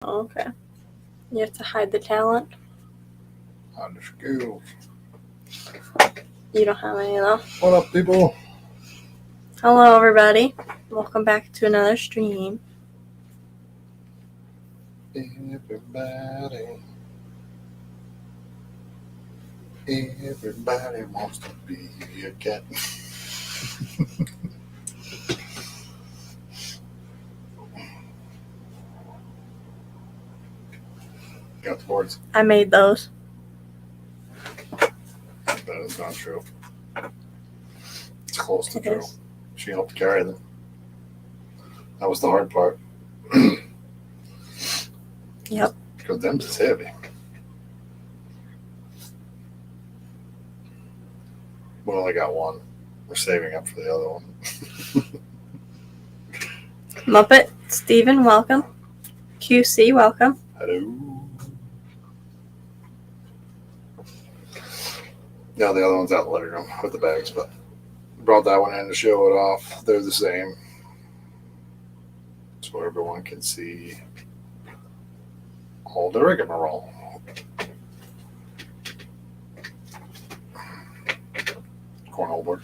Oh, okay. You have to hide the talent. Hide the skills. You don't have any though. What up, people? Hello, everybody. Welcome back to another stream. Everybody wants to be a cat. Got the boards. I made those. That is not true. It's close to It true. is. She helped carry them. That was the hard part. Yep. Because them's is heavy. We only got one. We're saving up for the other one. Muppet, Steven, welcome. QC, welcome. Hello. Yeah, the other one's out in the living room with the bags, but brought that one in to show it off. They're the same. So everyone can see all the rigmarole. Cornhole board.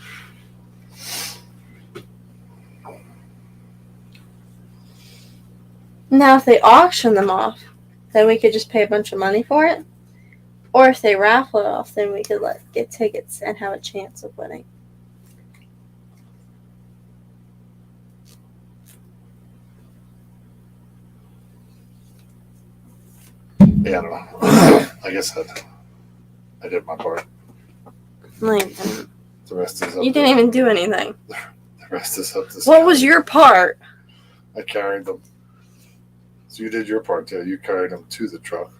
Now, if they auction them off, then we could just pay a bunch of money for it. Or if they raffle it off, then we could get tickets and have a chance of winning. Yeah, I don't know. I guess I did my part. Like, The rest is up you didn't even do anything. The rest is up to What was your part? I carried them. So you did your part too. You carried them to the truck.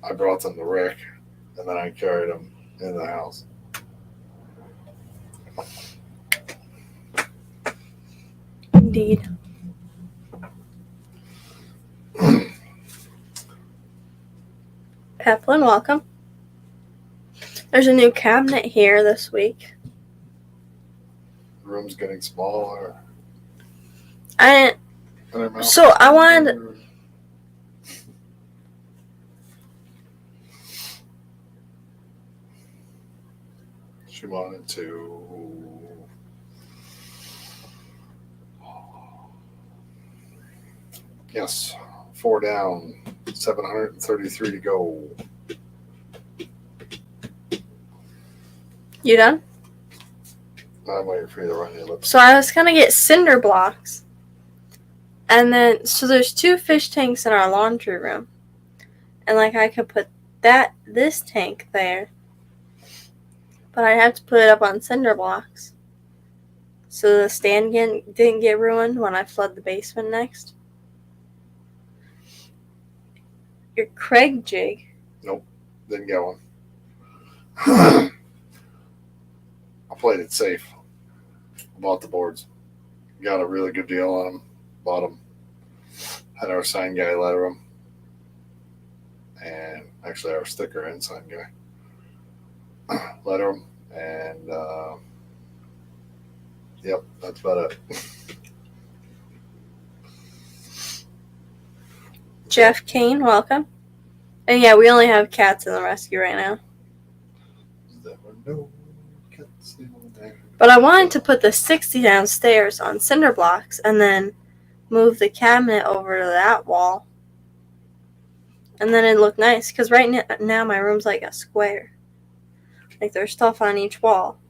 I brought them to Rick, and then I carried them in the house. Indeed. Peplin, welcome. There's a new cabinet here this week. The room's getting smaller. So I wanted. She wanted to. Yes, 4 down, 733 to go. You done? I'm waiting for you to run your lips. So I was gonna get cinder blocks. And then, so there's 2 fish tanks in our laundry room. And I could put this tank there. But I'd have to put it up on cinder blocks. So the stand didn't get ruined when I flood the basement next. Your Craig jig. Nope, didn't get one. I played it safe. I bought the boards. Got a really good deal on them. Bought them. Had our sign guy letter them. And actually our sticker and sign guy. Letter them. And yep, that's about it. Jeff Kane, welcome. And yeah, we only have cats in the rescue right now. But I wanted to put the 60 downstairs on cinder blocks and then move the cabinet over to that wall. And then it'd look nice, because right now my room's like a square. Like there's stuff on each wall.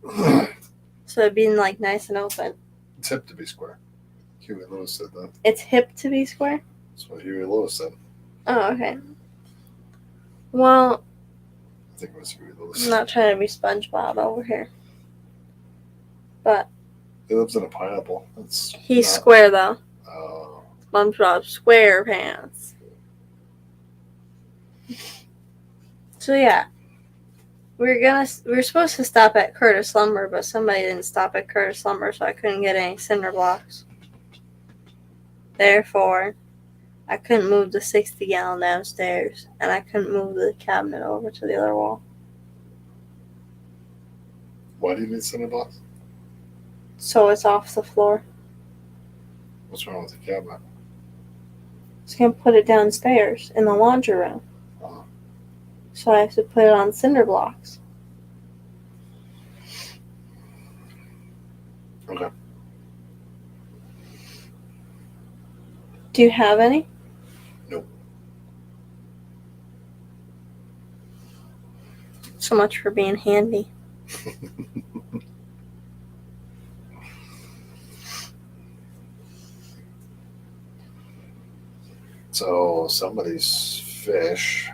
So it'd be nice and open. It's hip to be square. Huey Lewis said that. It's hip to be square? That's what Huey Lewis said. Oh, okay. Well, I think it was Huey Lewis. I'm not trying to be SpongeBob over here. But he lives in a pineapple. He's square though. Oh. SpongeBob SquarePants. So yeah. We were supposed to stop at Curtis Lumber, but somebody didn't stop at Curtis Lumber, so I couldn't get any cinder blocks. Therefore, I couldn't move the 60-gallon downstairs, and I couldn't move the cabinet over to the other wall. Why do you need cinder blocks? So it's off the floor. What's wrong with the cabinet? was going to put it downstairs in the laundry room. Uh-huh. So I have to put it on cinder blocks. Okay. Do you have any? Nope. So much for being handy. So somebody's fish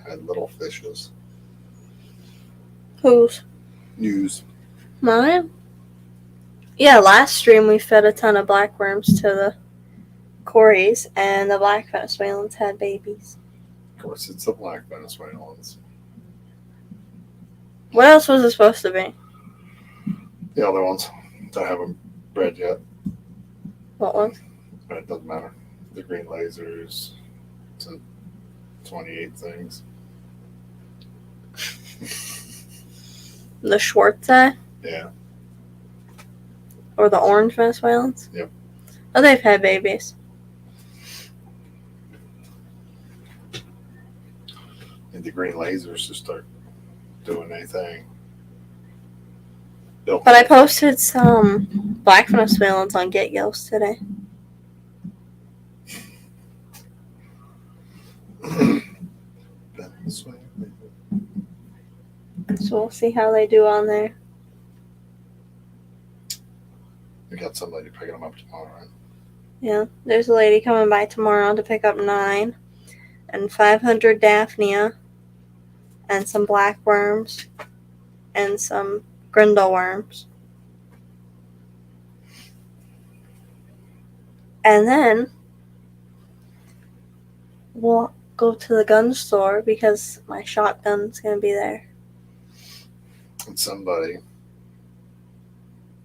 had little fishes. Whose? News. Mine? Yeah, last stream we fed a ton of blackworms to the Corys, and the black Venezuelans had babies. Of course, it's the black Venezuelans. What else was it supposed to be? The other ones that haven't bred yet, What was? but it doesn't matter. The green lasers, it's a 28 things. The Schwartz-eye? Yeah. Or the orange Venezuelans? Yep. Oh, they've had babies. Need the green lasers to start doing anything. But I posted some black Venezuelans on Get Gills today. Venezuela. So we'll see how they do on there. We got somebody picking them up tomorrow, right? Yeah, there's a lady coming by tomorrow to pick up 9 and 500 Daphnia and some black worms and some Grindle worms. And then we'll go to the gun store because my shotgun's going to be there. And somebody,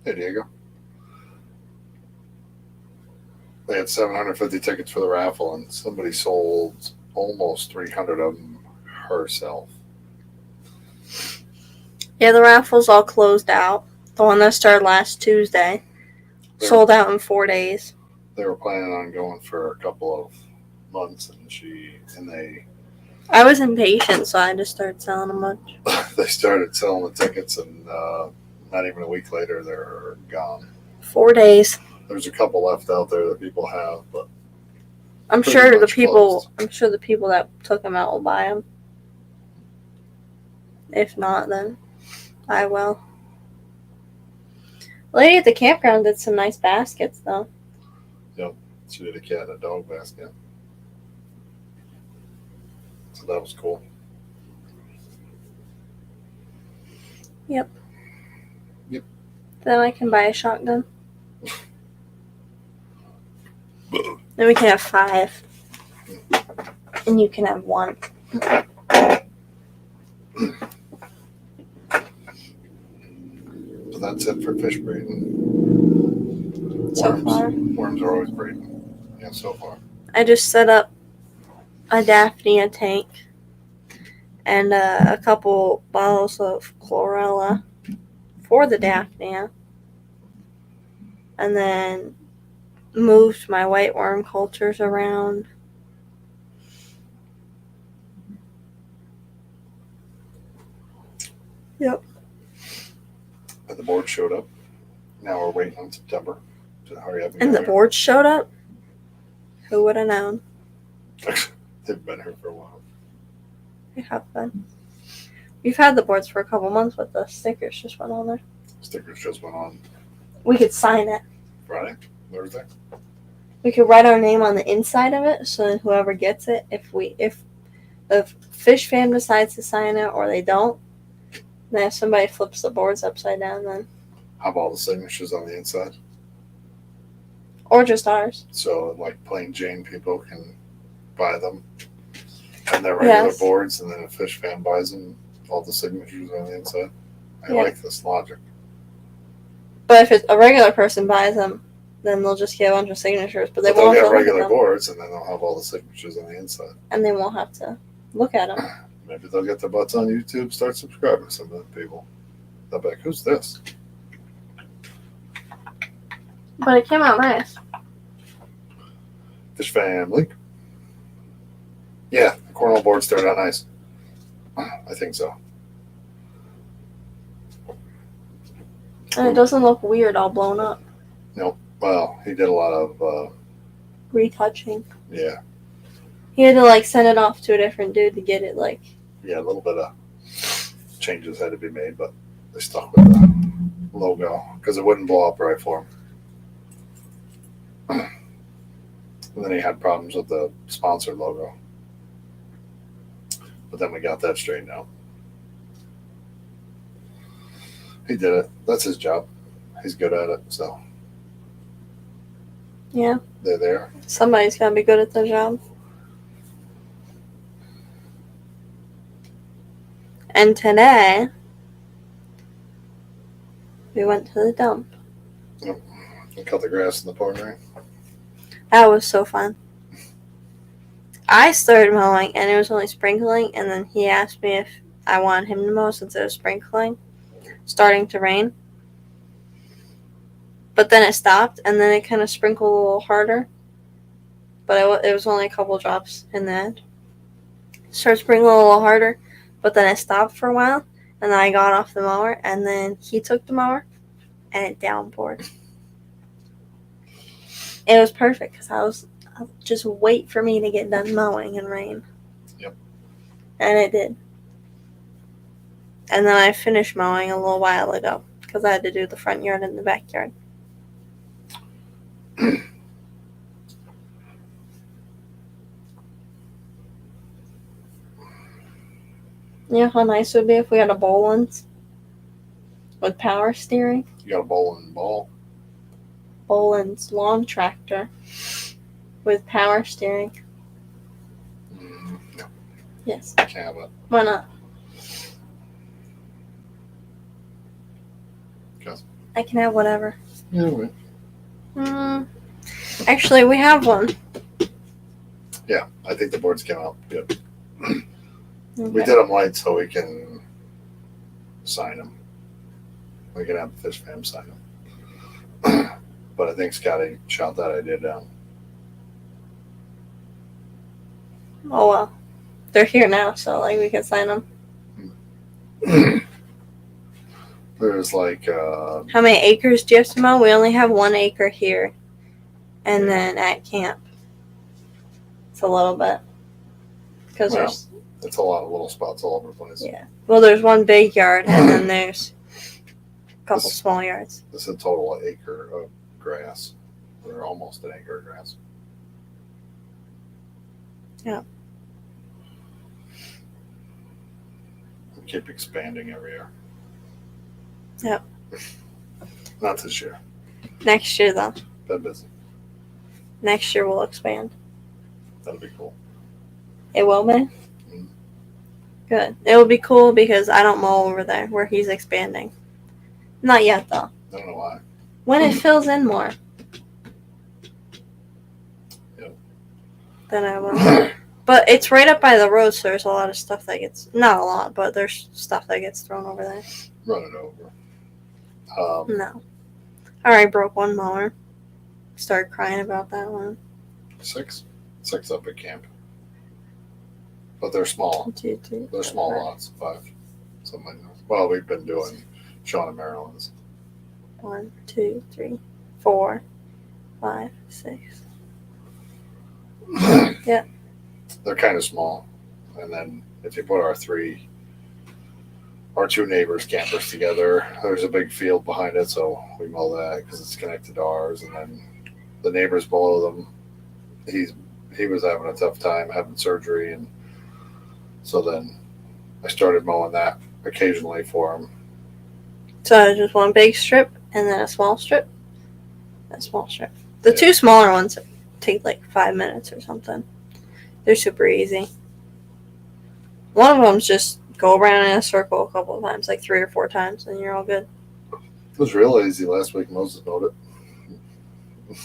hey Diego, they had 750 tickets for the raffle, and somebody sold almost 300 of them herself. Yeah, the raffle's all closed out. The one that started last Tuesday sold out in 4 days. They were planning on going for a couple of months, and they I was impatient, so I just started selling a bunch. they started selling the tickets, and not even a week later, they're gone. 4 days. There's a couple left out there that people have, but I'm pretty sure the much people. closed. I'm sure the people that took them out will buy them. If not, then I will. The lady at the campground did some nice baskets, though. she did a cat and a dog basket. So that was cool. Then I can buy a shotgun. Then we can have 5, and you can have 1. So that's it for fish breeding. So far, Worms are always breeding. Yeah, so far. I just set up a Daphnia tank and a couple bottles of chlorella for the Daphnia, and then moved my white worm cultures around. Yep. And the board showed up. Now we're waiting on September to hurry up and And get the here. board showed up. Who would have known? They've been here for a while. They have been. We've had the boards for a couple months, but the stickers just went on there. Stickers just went on We could sign it. Friday, Thursday. We could write our name on the inside of it, so then whoever gets it, if the fish fam decides to sign it or they don't, then if somebody flips the boards upside down, then Have all the signatures on the inside. or just ours. So, like, plain Jane people can buy them and they're regular Yes. boards, and then a fish fan buys them, all the signatures on the inside. I Yeah. like this logic. But if it's a regular person buys them, then they'll just get a bunch of signatures, but they But they'll won't have get to look at regular them, boards, and then they'll have all the signatures on the inside. and they won't have to look at them. Maybe they'll get their butts on YouTube, start subscribing to some of the people. They'll be like, who's this? But it came out nice. Fish family. Yeah, the Cornwall boards turned out nice. I think so. And it doesn't look weird all blown up. Well, he did a lot of Retouching. yeah, He had to like send it off to a different dude to get it like. a little bit of changes had to be made, but they stuck with the logo because it wouldn't blow up right for him. And then he had problems with the sponsor logo, but then we got that straightened out. He did it. That's his job. He's good at it, so Yeah. they're there. Somebody's gotta be good at the job. And today we went to the dump. And cut the grass in the pouring rain. That was so fun. I started mowing and it was only sprinkling, and then he asked me if I wanted him to mow since it was sprinkling, starting to rain. But then it stopped, and then it kind of sprinkled a little harder. But it was only a couple drops in the end. Started sprinkling a little harder, but then it stopped for a while, and then I got off the mower, and then he took the mower, and it downpoured. It was perfect because I was just wait for me to get done mowing and rain. Yep. And it did. And then I finished mowing a little while ago because I had to do the front yard and the backyard. You know how nice it would be if we had a Boland's with power steering? You got a bowling ball. Boland's lawn tractor with power steering. No, Yes. can't have it. Why not? 'Cause- I can have whatever. Yeah, right. Actually, we have one. Yeah, I think the boards came out good. Okay. We did them light so we can sign them. We can have the fish fam sign them. But I think Scotty shot that idea down. Oh well. They're here now, so like we can sign them. There's like How many acres do you have to mow? We only have 1 acre here. And then at camp. It's a little bit. Because Well, there's it's a lot of little spots all over the place. yeah. Well, there's 1 big yard, and then there's a couple small yards. This is a total acre of grass. Or almost an acre of grass. Yeah. We keep expanding every year. Yep. Not this year. Next year, though. Been busy. Next year we'll expand. That'll be cool. It will be? Mhm. Good. It will be cool because I don't mow over there where he's expanding. Not yet, though. I don't know why. When it fills in more. Yep. Then I will. But it's right up by the road, so there's a lot of stuff that gets... Not a lot, but there's stuff that gets thrown over there. Run it over. No. I already broke 1 mower. Started crying about that one. 6 up at camp. But they're small. 1, 2, 3. They're small lots. 5. Something like that. Well, we've been doing Sean and Maryland's. 1, 2, 3, 4, 5, 6. Yeah. They're kind of small. And then if you put our 2 neighbors' campers together, there's a big field behind it, so we mow that because it's connected to ours. And then the neighbors below them, he was having a tough time having surgery, and so then I started mowing that occasionally for him. So just 1 big strip and then a small strip. A small strip. The Yeah. 2 smaller ones take like 5 minutes or something. They're super easy. One of them's just go around in a circle a couple of times, like 3 or 4 times, and you're all good. It was real easy last week. Moses mowed it.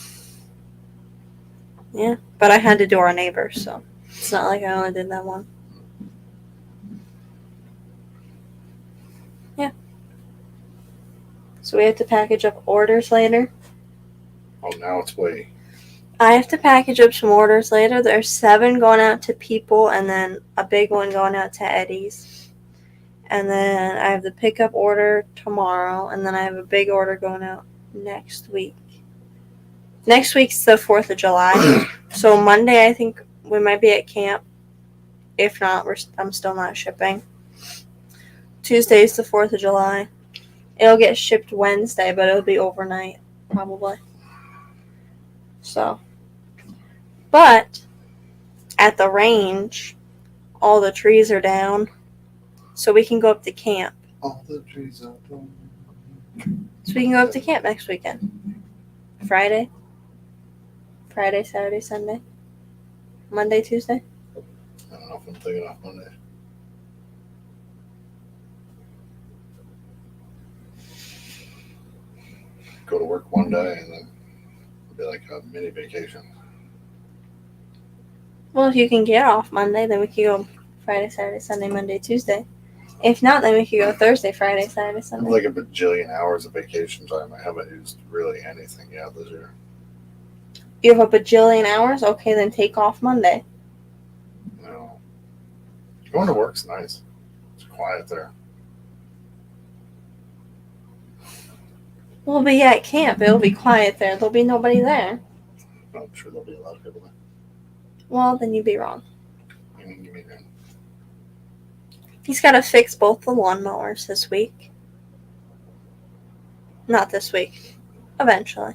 Yeah, but I had to do our neighbors, so it's not like I only did that one. Yeah. So we have to package up orders later. Oh, now it's way. I have to package up some orders later. There's 7 going out to people, and then a big one going out to Eddie's. And then I have the pickup order tomorrow, and then I have a big order going out next week. Next week's the 4th of July. So Monday, I think we might be at camp. If not, I'm still not shipping. Tuesday's the 4th of July. It'll get shipped Wednesday, but it'll be overnight, probably. So. But at the range, all the trees are down, so we can go up to camp. All the trees are down. So we can go up to camp next weekend. Friday, Saturday, Sunday, Monday, Tuesday. I don't know if I'm taking off Monday. Go to work one day and then it'll be like a mini vacation. Well, if you can get off Monday, then we can go Friday, Saturday, Sunday, Monday, Tuesday. If not, then we could go Thursday, Friday, Saturday, I Sunday. have like a bajillion hours of vacation time. I haven't used really anything yet this year. You have a bajillion hours? Okay, then take off Monday. No. Going to work's nice. It's quiet there. We'll be at camp. It'll be quiet there. There'll be nobody there. I'm sure there'll be a lot of people there. Well, then you'd be wrong. You mean, He's got to fix both the lawnmowers this week. Not this week. Eventually.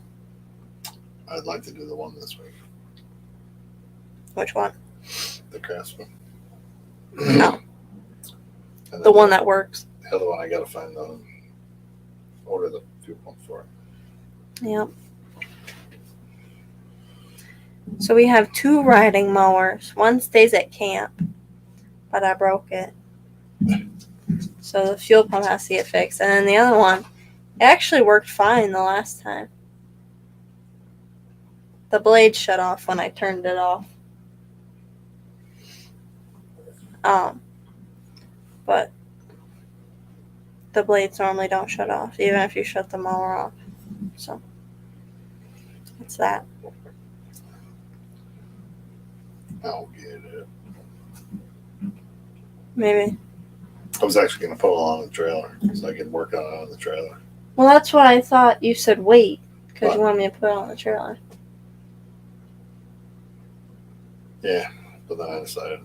I'd like to do the one this week. Which one? The Craftsman. No. And The one that works. The other one I gotta find the order the fuel pump for it. Yep. So we have 2 riding mowers. One stays at camp, but I broke it. So the fuel pump has to get fixed. And then the other one, it actually worked fine the last time. The blade shut off when I turned it off. But the blades normally don't shut off, even if you shut the mower off. So that's that. I'll get it. Maybe. I was actually gonna put it on the trailer so I could work on it on the trailer. Well, that's what I thought you said wait, because What? you want me to put it on the trailer. Yeah, but then I decided,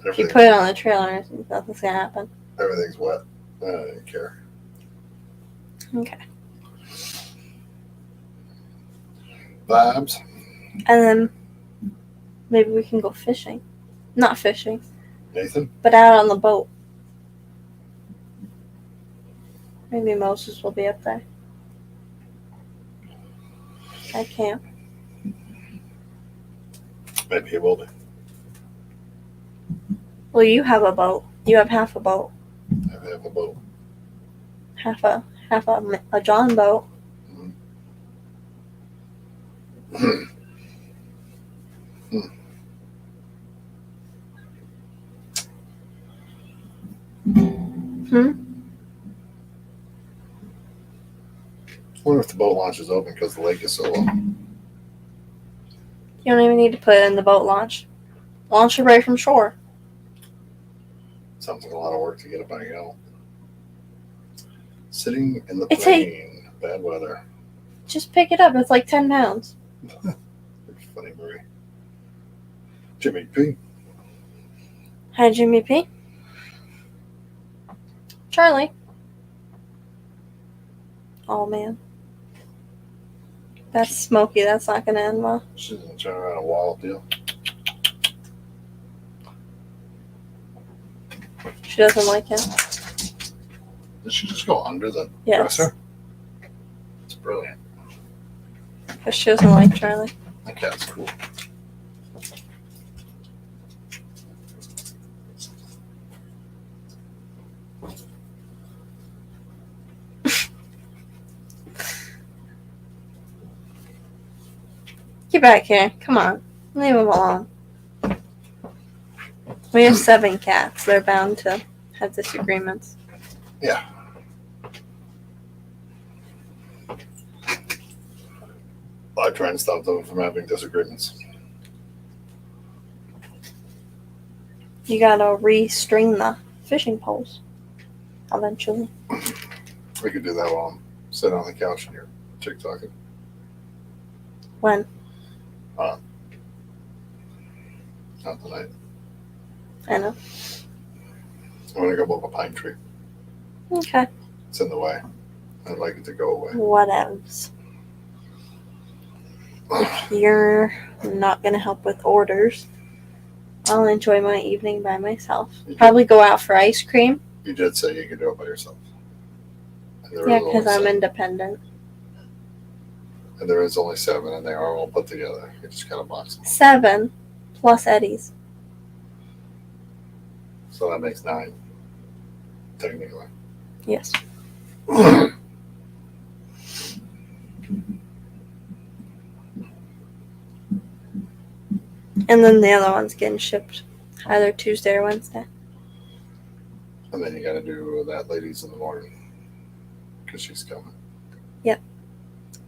If you put it on the trailer, nothing's going to happen. Everything's wet. I didn't care. Okay. Vibes. And then maybe we can go fishing. Not fishing, Nathan? but out on the boat. Maybe Moses will be up there. I can't. Maybe he will be. Well, you have a boat. You have half a boat. I have a boat. Half a John boat. I wonder if the boat launch is open because the lake is so low. You don't even need to put it in the boat launch. Launch it right from shore. Sounds like a lot of work to get it back out. Sitting in the It's plane. Bad weather. Just pick it up. It's like 10 pounds. Funny Marie. Jimmy P. Hi, Jimmy P. Charlie. Oh, man. That's smoky. That's not going to end well. She doesn't turn around a wall deal. She doesn't like him. Did she just go under the Yes. dresser? It's brilliant. But she doesn't like Charlie. That cat's cool. Get back here. Come on. Leave him alone. We have 7 cats. They're bound to have disagreements. I try and stop them from having disagreements. You gotta restring the fishing poles eventually. We could do that while I'm sitting on the couch and you're TikToking. When? Not tonight. I know. I'm gonna go above a pine tree. Okay. It's in the way. I'd like it to go away. Whatevs. If you're not gonna help with orders, I'll enjoy my evening by myself. Probably go out for ice cream. You did say you could do it by yourself. Yeah, because I'm independent. And there is only 7, and they are all put together. You just gotta box them. 7 plus Eddie's. So that makes 9, technically. Yes. And then the other one's getting shipped either Tuesday or Wednesday. And then you gotta do that ladies in the morning. Because she's coming. Yep.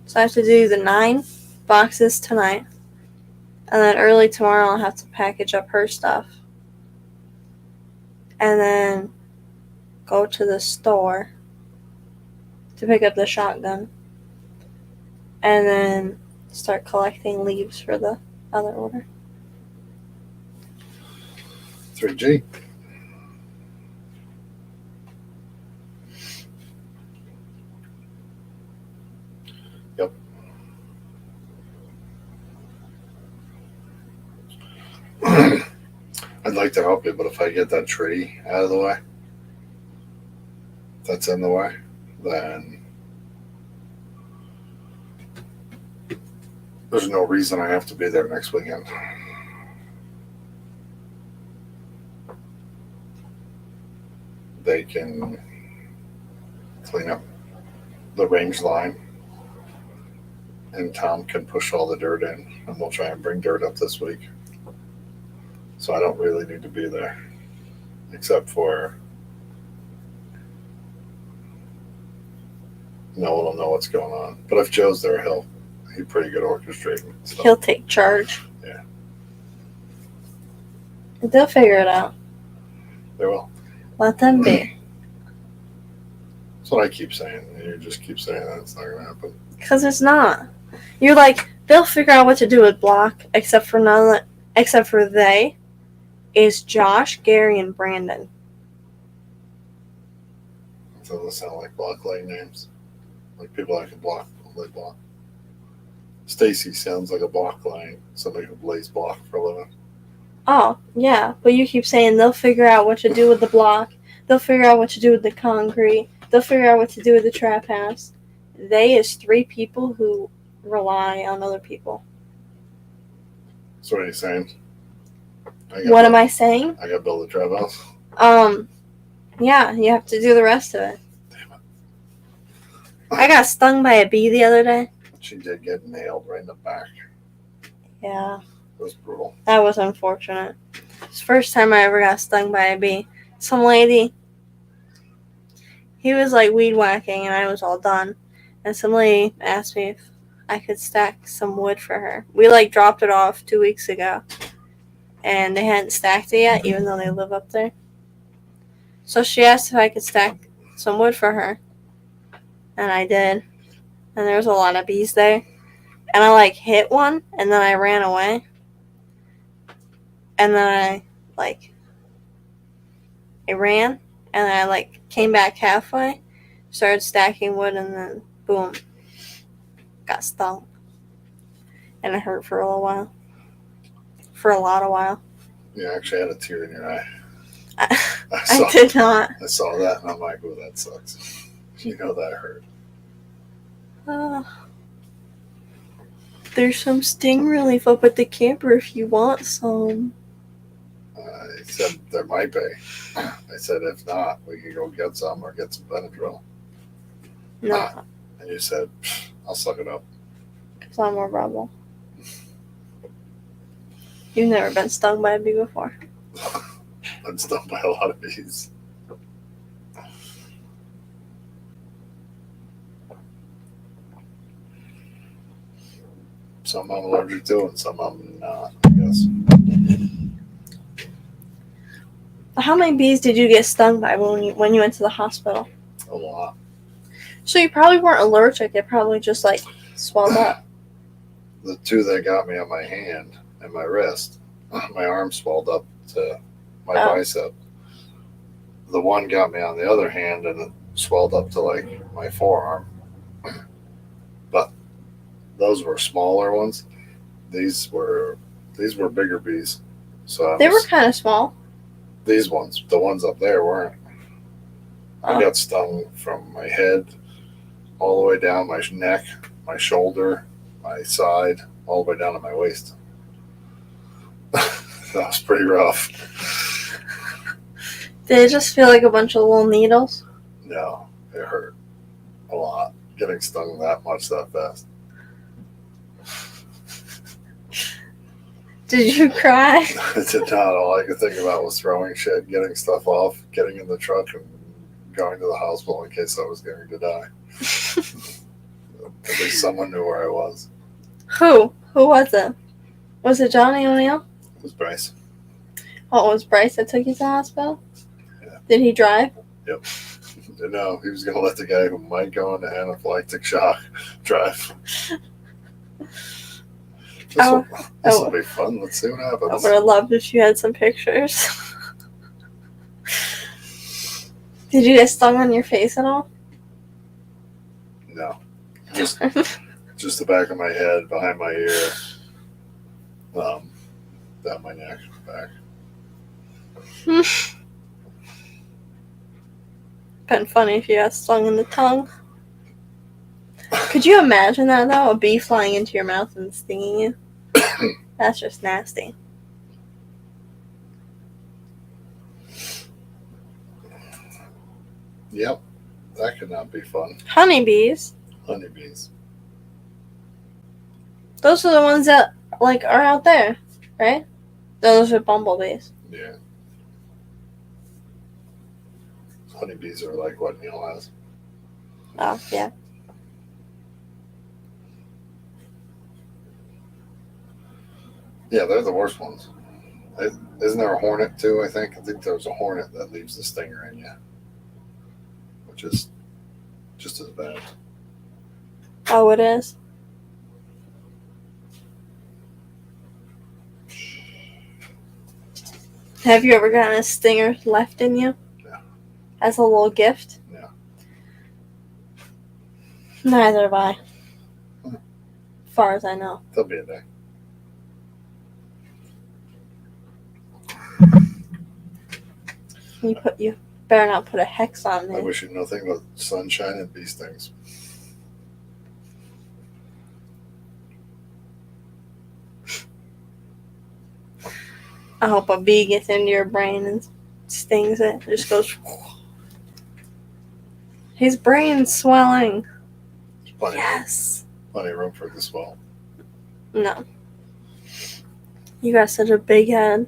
So I have to do the 9 boxes tonight. And then early tomorrow I'll have to package up her stuff. And then go to the store to pick up the shotgun. And then start collecting leaves for the other order. 3G. Yep. I'd like to help you, but if I get that tree out of the way, that's in the way, then there's no reason I have to be there next weekend. They can clean up the range line, and Tom can push all the dirt in, and we'll try and bring dirt up this week. So I don't really need to be there, except for no one will know what's going on. But if Joe's there, he's pretty good orchestrating stuff. He'll take charge. Yeah. They'll figure it out. They will. Let them be. That's what I keep saying. And you just keep saying that it's not going to happen. Because it's not. You're like, they'll figure out what to do with block, except for they is Josh, Gary, and Brandon. It doesn't sound like block lane names. Like people that can block. Stacy sounds like a block lane. Somebody who lays block for a living. Oh, yeah. But you keep saying they'll figure out what to do with the block. They'll figure out what to do with the concrete. They'll figure out what to do with the trap house. They is 3 people who rely on other people. So what are you saying? What am I saying? I got to build a trap house? Yeah, you have to do the rest of it. Damn it. I got stung by a bee the other day. She did get nailed right in the back. Yeah. It was brutal. That was unfortunate. It's the first time I ever got stung by a bee. Some lady, he was like weed whacking and I was all done. And some lady asked me if I could stack some wood for her. We like dropped it off 2 weeks ago. And they hadn't stacked it yet, even though they live up there. So she asked if I could stack some wood for her. And I did. And there was a lot of bees there. And I like hit one and then I ran away. And then I ran and I like came back halfway, started stacking wood, and then boom, got stung. And it hurt for a little while. For a lot of while. You actually had a tear in your eye. I did not. I saw that and I'm like, oh, that sucks. You know that hurt. There's some sting relief up at the camper if you want some. I said there might be. I said if not, we could go get some or get some Benadryl. No, And you said, I'll suck it up. because I'm a rebel. You've never been stung by a bee before. I'm stung by a lot of bees. Some I'm allergic to, and some I'm not. I guess. How many bees did you get stung by when you went to the hospital? A lot. So you probably weren't allergic. It probably just like swelled up. The two that got me on my hand and my wrist, my arm swelled up to my bicep. The one got me on the other hand and it swelled up to like my forearm. But those were smaller ones. These were bigger bees. So They were kind of small. These ones, the ones up there weren't. I got stung from my head all the way down my neck, my shoulder, my side, all the way down to my waist. That was pretty rough. Did it just feel like a bunch of little needles? No, it hurt a lot. Getting stung that much that fast. Did you cry? I did not. All I could think about was throwing shit, getting stuff off, getting in the truck, and going to the hospital in case I was going to die. At least someone knew where I was. Who? Who was it? Was it Johnny O'Neill? It was Bryce. Oh, it was Bryce that took you to the hospital? Yeah. Did he drive? Yep. No, he was going to let the guy who might go into anaphylactic shock drive. This will be fun. Let's see what happens. I would have loved if you had some pictures. Did you get stung on your face at all? No. Just the back of my head, behind my ear, down my neck, back. Been funny if you got stung in the tongue. Could you imagine that though? A bee flying into your mouth and stinging you? That's just nasty. Yep. That could not be fun. Honeybees. Honeybees. Those are the ones that like are out there, right? Those are bumblebees. Yeah. Honeybees are like what Neil has. Oh, yeah. Yeah, they're the worst ones. Isn't there a hornet too, I think? I think there's a hornet that leaves the stinger in you. Which is just as bad. Oh, it is? Have you ever gotten a stinger left in you? No. As a little gift? No. Neither have I. As far as I know. There'll be a day. You better not put a hex on I me. wish you nothing but sunshine and bee stings. I hope a bee gets into your brain and stings it. It just goes. His brain's swelling. Yes. Plenty of room for it to swell. No. You got such a big head.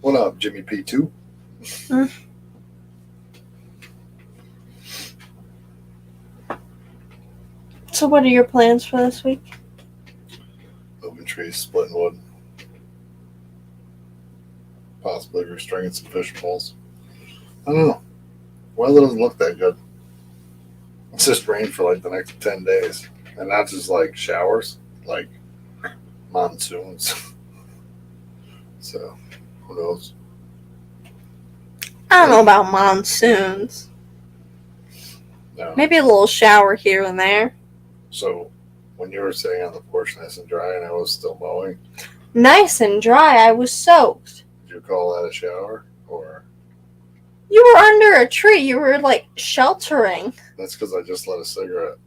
What up, Jimmy P2? So what are your plans for this week? Moving trees, splitting wood. Possibly restringing some fish poles. I don't know. Weather doesn't look that good. It's just rain for like the next 10 days. And not just like showers, like monsoons. So, who knows? I don't know about monsoons. No. Maybe a little shower here and there. So, when you were sitting on the porch nice and dry and I was still mowing, Nice and dry. I was soaked. did you call that a shower? Or You were under a tree. You were like sheltering. that's because I just lit a cigarette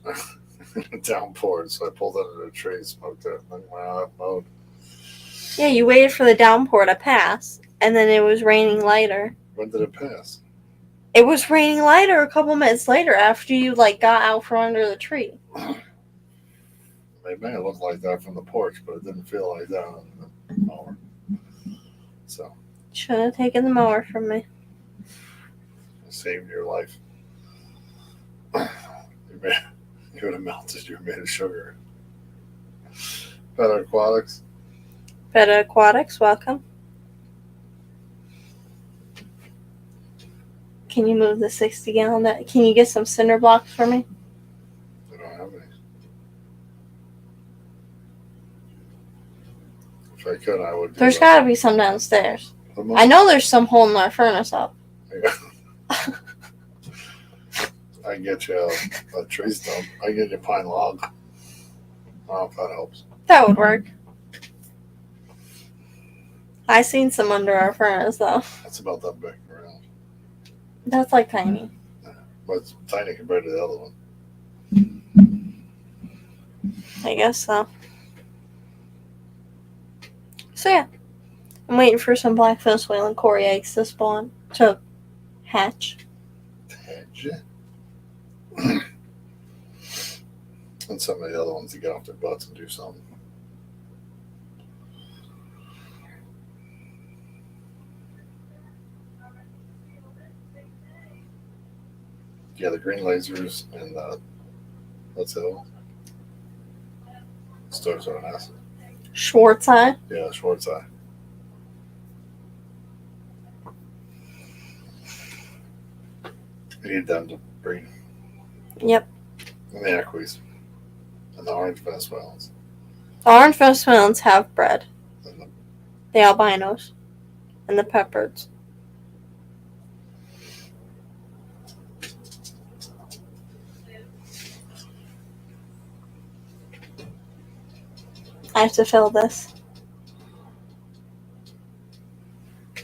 downpoured, so I pulled it under a tree, smoked it, and then went out and mowed. Yeah, you waited for the downpour to pass, and then it was raining lighter. When did it pass? It was raining lighter a couple minutes later after you like got out from under the tree. It may have looked like that from the porch, but it didn't feel like that on the mower. So, Should have taken the mower from me. I saved your life. You would have melted. You were made of sugar. Better Aquatics. Beta Aquatics, welcome. Can you move the 60-gallon? Can you get some cinder blocks for me? I don't have any. If I could, I would. There's got to be some downstairs. Most, I know there's some holding our furnace up. Yeah. I can get you a tree stump. I can get you a pine log. I don't know if that helps. That would work. I seen some under our furnace though. That's about that big around. That's like tiny. But it's tiny compared to the other one. I guess so. So yeah, I'm waiting for some blackfin whale and Cory eggs to spawn to hatch. Hatch. And some of the other ones to get off their butts and do something. Yeah, the green lasers and what's it all? Stars are an acid. Schwartz eye. Yeah, Schwartz eye. We need them to breed. Yep. And the equies. And the orange Venezuelans. The orange Venezuelans have bred. And The albinos. And the peppards. I have to fill this.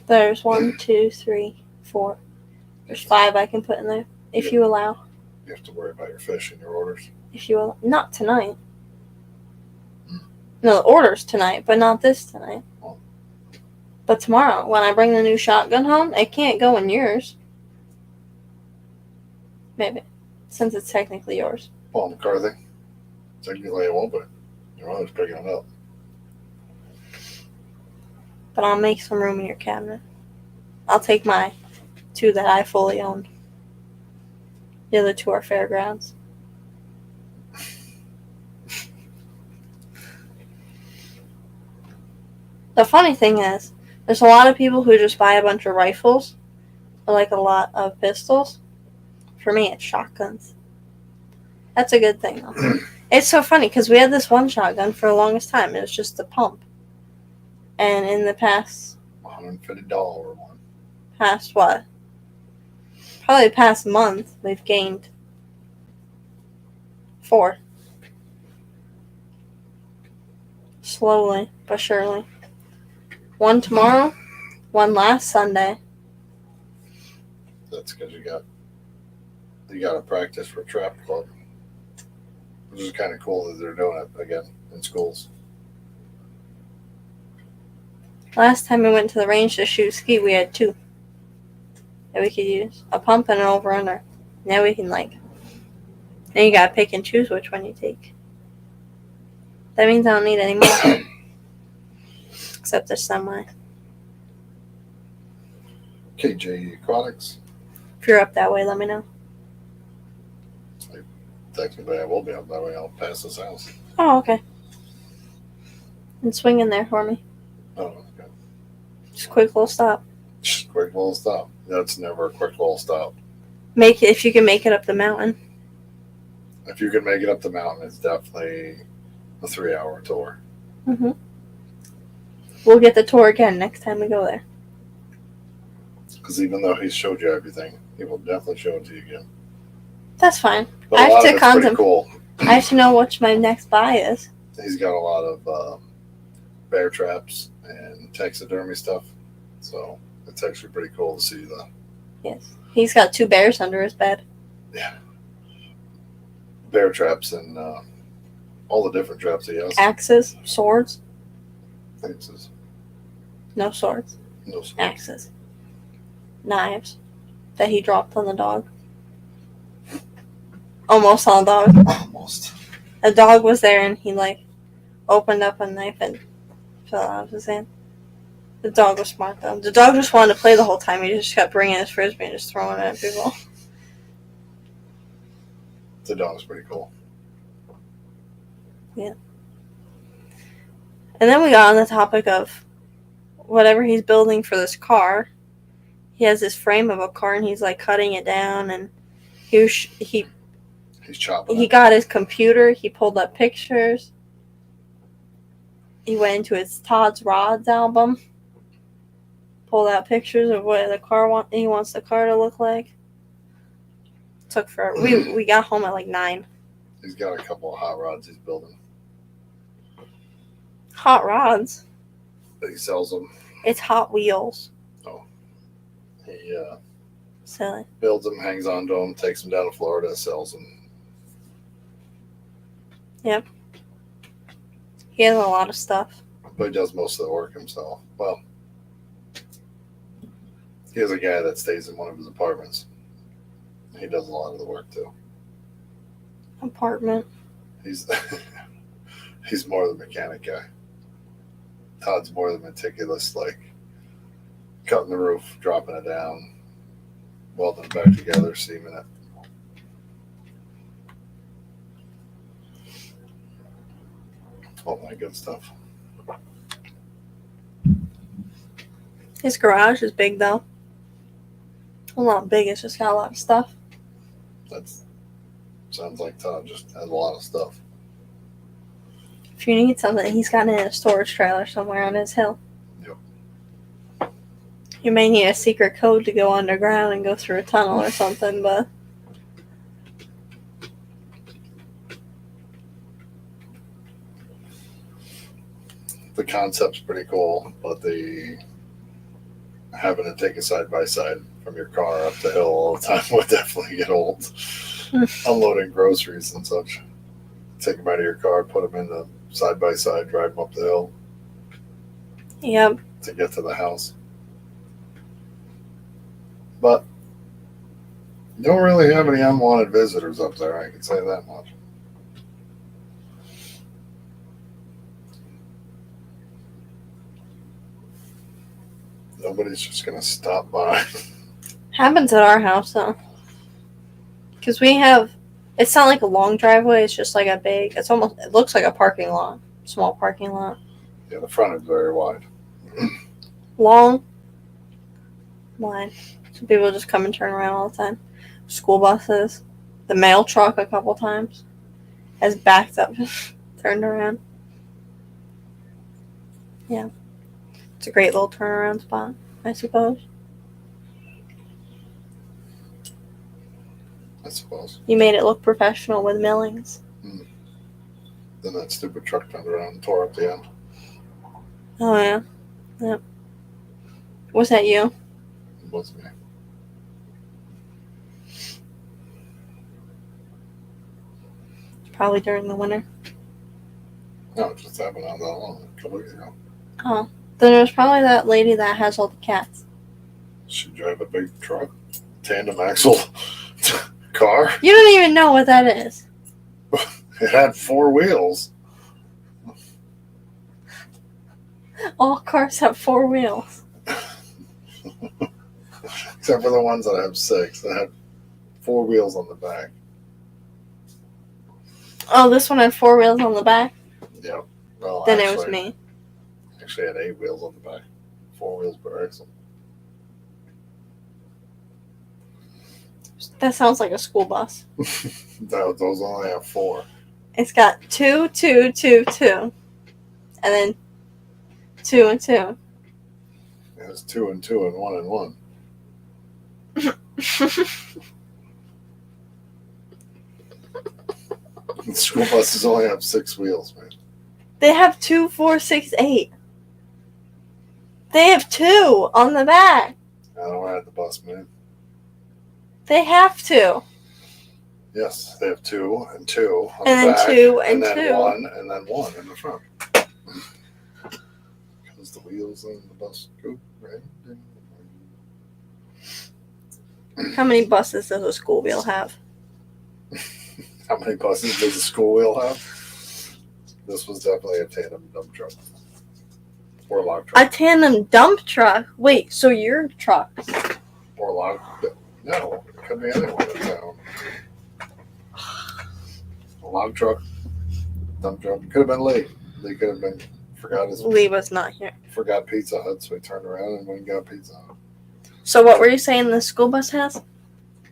There's 1, 2, 3, 4. There's 5 I can put in there. If you allow. you have to worry about your fish and your orders. If you allow. Not tonight. No, the order's tonight, but not this tonight. Oh. But tomorrow, when I bring the new shotgun home, it can't go in yours. Maybe. Since it's technically yours. Paul McCarthy. Technically it won't, but your mother's picking it up. But I'll make some room in your cabinet. I'll take my 2 that I fully own. The other 2 are fairgrounds. The funny thing is, there's a lot of people who just buy a bunch of rifles, or like a lot of pistols. For me, it's shotguns. That's a good thing, though. It's so funny, because we had this one shotgun for the longest time. It was just the pump. And in the past $150 one. Past what? Probably the past month, we've gained 4. Slowly, but surely. 1 tomorrow, 1 last Sunday. That's because you got to practice for trap club. Which is kind of cool that they're doing it again in schools. Last time we went to the range to shoot ski, we had 2 that we could use. A pump and an over-under. Now we can, now you gotta pick and choose which one you take. That means I don't need any more. Except the semi. KJ Aquatics. If you're up that way, let me know. Technically, I will be up that way. I'll pass this house. Oh, okay. And swing in there for me. Oh, okay. Just quick little stop. Just quick little stop. That's never a quick little stop. Make it if you can make it up the mountain. If you can make it up the mountain, it's definitely a 3-hour tour. Mm-hmm. We'll get the tour again next time we go there. Because even though he's showed you everything, he will definitely show it to you again. That's fine. But I a lot have to of it's pretty cool. I have to know which my next buy is. He's got a lot of bear traps and taxidermy stuff, so it's actually pretty cool to see the. Yes, he's got 2 bears under his bed. Yeah. Bear traps and all the different traps he has. Axes, swords. Axes. No swords. No swords. Axes. Knives that he dropped on the dog. Almost on the dog. Almost. A dog was there and he opened up a knife and fell out of his hand. The dog was smart though. The dog just wanted to play the whole time. He just kept bringing his frisbee and just throwing it at people. The dog's pretty cool. And then we got on the topic of whatever he's building for this car. He has this frame of a car, and he's like cutting it down, and he's chopping. He got his computer. He pulled up pictures. He went into his Todd's Rods album. Pulled out pictures of what he wants the car to look like. Took for we got home at like 9. He's got a couple of hot rods he's building. Hot rods. He sells them. It's Hot Wheels. Oh. He Silly. builds them, hangs on to them, takes them down to Florida, sells them. Yep. He has a lot of stuff. But he does most of the work himself. Well, he has a guy that stays in one of his apartments. He does a lot of the work too. Apartment. He's more the mechanic guy. Todd's more the meticulous, like cutting the roof, dropping it down, welding it back together, seaming it. All that good stuff. His garage is big though. Well, not big. It's just got a lot of stuff. That sounds like Todd just has a lot of stuff. If you need something, he's got it in a storage trailer somewhere on his hill. Yep. You may need a secret code to go underground and go through a tunnel or something, but the concept's pretty cool, but having to take a side by side from your car up the hill all the time would definitely get old. Unloading groceries and such. Take them out of your car, put them in the side by side, drive them up the hill. Yep. To get to the house. But you don't really have any unwanted visitors up there, I can say that much. Nobody's just going to stop by. Happens at our house though. Because it's not like a long driveway, it's just like it looks like a parking lot. Small parking lot. Yeah, the front is very wide. Long. Wide. So people just come and turn around all the time. School buses. The mail truck a couple times has backed up, turned around. Yeah. It's a great little turnaround spot, I suppose. I suppose. You made it look professional with millings. Then that stupid truck turned around and tore up the end. Oh, yeah. Yep. Was that you? It wasn't me. Probably during the winter. No, it just happened not that long, a couple weeks ago. Oh. Then there's probably that lady that has all the cats. She drive a big truck, tandem axle car. You don't even know what that is. It had 4 wheels. All cars have 4 wheels. Except for the ones that have 6 that have 4 wheels on the back. Oh, this one had 4 wheels on the back? Yep. Well, then it was me. Actually had 8 wheels on the back. 4 wheels per axle. That sounds like a school bus. Those only have 4. It's got 2, 2, 2, 2. And then 2 and 2. It has 2 and 2 and 1 and 1. The school buses only have 6 wheels, man. They have 2, 4, 6, 8. They have 2 on the back. I don't ride the bus, man. They have to. Yes, they have 2 and 2 on and the back. And then 2 and then 2. 1 and then 1 in the front. Because the wheels on the bus go right. How many buses does a school wheel have? How many buses does a school wheel have? This was definitely a tandem dump truck. Or log truck. A tandem dump truck? Wait, so your trucks? Or log. No, it could be anyone in town. log truck, dump truck. Could have been late. They could have been Lee was not here. forgot Pizza Hut, so he turned around and went and got Pizza Hut. So what were you saying the school bus has?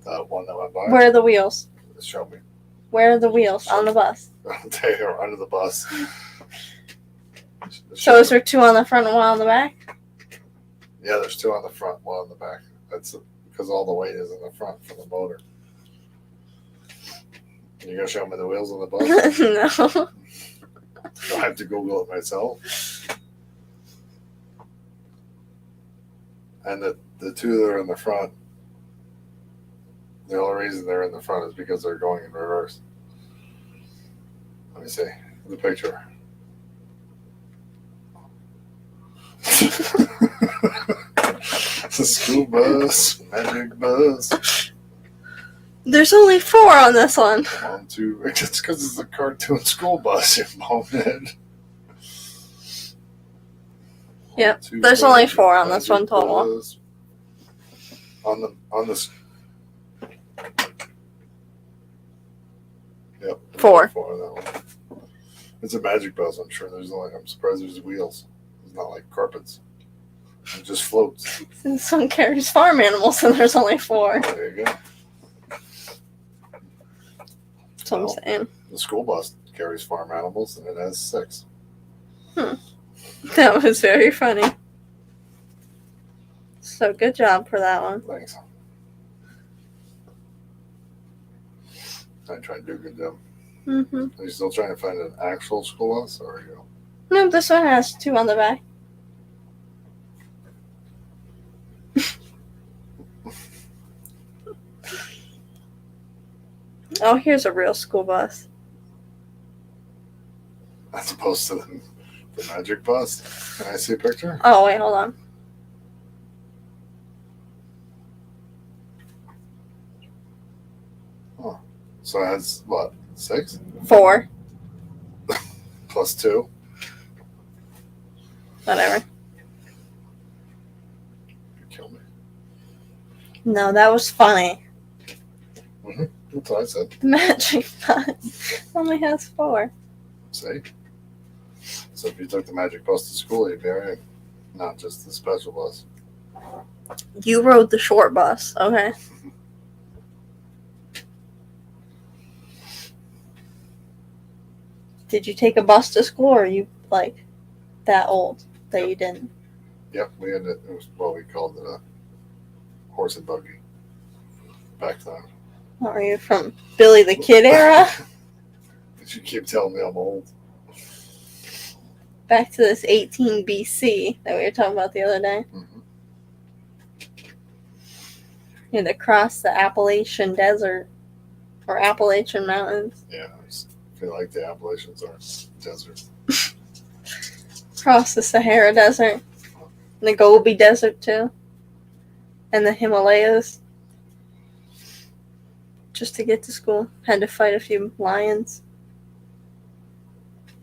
That one that went by. Where are the wheels? Show me. Where are the wheels on the bus? They are under the bus. So is there two on the front and one on the back? Yeah, there's two on the front, one on the back. That's because all the weight is in the front for the motor. You gonna show me the wheels on the bus? No. I have to Google it myself. And the two that are in the front, the only reason they're in the front is because they're going in reverse. Let me see the picture. It's a school bus, magic bus. There's only 4 on this one. 1, 2. It's because it's a cartoon school bus, you bonehead. Yep, 2, there's only magic 4 on this one total. bus. On this. Yep. 4. 4 on that one. It's a magic bus. I'm surprised there's wheels. It's not like carpets. It just floats. This one carries farm animals, and there's only 4. There you go. That's what I'm saying. The school bus carries farm animals, and it has 6. That was very funny. So good job for that one. Thanks. I tried to do a good job. Mm-hmm. Are you still trying to find an actual school bus, or are you? No, this one has 2 on the back. Oh, here's a real school bus. As opposed to the magic bus. Can I see a picture? Oh, wait, hold on. So it has what? 6 4. plus 2. Whatever. You kill me. No, that was funny. That's what I said. The magic bus only has 4. See? So if you took the magic bus to school, you'd be alright. Not just the special bus. You rode the short bus, okay? Did you take a bus to school, or are you, like, that old that you didn't? Yep, we had it. It was what we called it a horse and buggy back then. Are you from Billy the Kid era? You keep telling me I'm old. Back to this 18 BC that we were talking about the other day. Mm-hmm. You had to cross the Appalachian Desert or Appalachian Mountains. Yeah, I feel like the Appalachians are desert. Cross the Sahara Desert. And the Gobi Desert, too. And the Himalayas. Just to get to school. Had to fight a few lions.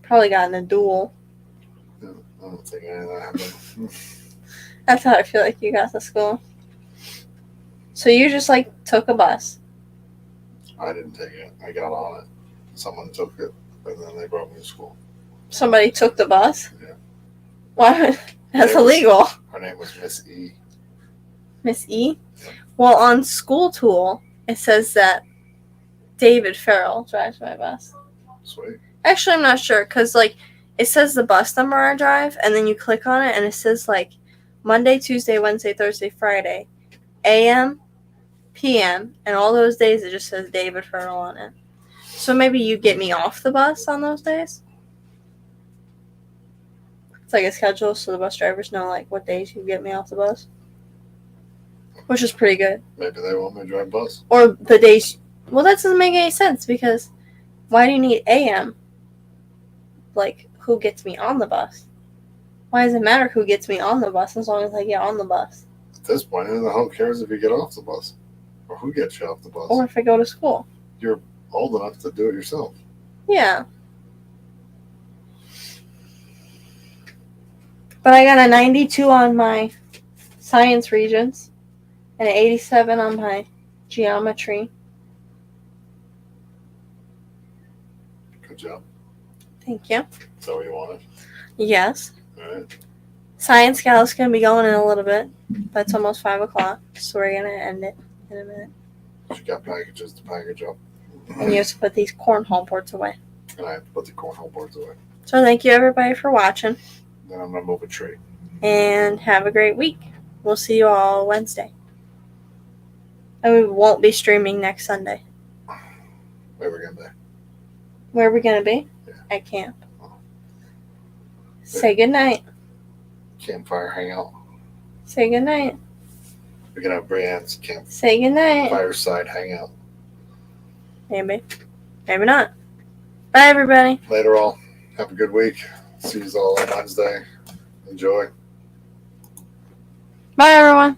Probably got in a duel. I don't think any of that happened. That's how I feel like you got to school. So you just, like, took a bus. I didn't take it. I got on it. Someone took it, and then they brought me to school. Somebody took the bus? Yeah. Why? That's It was- illegal. Her name was Miss E. Miss E? Well, on School Tool, it says that David Farrell drives my bus. Sweet. Actually, I'm not sure, because, like, it says the bus number I drive, and then you click on it, and it says, like, Monday, Tuesday, Wednesday, Thursday, Friday, AM, PM, and all those days it just says David Farrell on it. So maybe you get me off the bus on those days? It's like a schedule, so the bus drivers know, like, what days you get me off the bus. Which is pretty good. Maybe they want me to drive bus. Or the days... Well, that doesn't make any sense, because why do you need AM? Like, who gets me on the bus? Why does it matter who gets me on the bus as long as I get on the bus? At this point, who the hell cares if you get off the bus? Or who gets you off the bus? Or if I go to school. You're old enough to do it yourself. Yeah. But I got a 92 on my science regions and an 87 on my geometry. Good job. Thank you. Is that what you wanted? Yes. All right. Science Gal's going to be going in a little bit, but it's almost 5 o'clock, so we're going to end it in a minute. She got packages to package up. And you have to put these cornhole boards away. And I have to put the cornhole boards away. So thank you, everybody, for watching, Then I'm going to move a tree. and have a great week. We'll see you all Wednesday. And we won't be streaming next Sunday. Where we going to be? Where are we going to be? Yeah. At camp. Oh. Say goodnight. Campfire hangout. Say goodnight. We're going to have Brianne's camp Say goodnight. fireside hangout. Maybe. Maybe not. Bye, everybody. Later, all. Have a good week. See you all on Wednesday. Enjoy. Bye, everyone.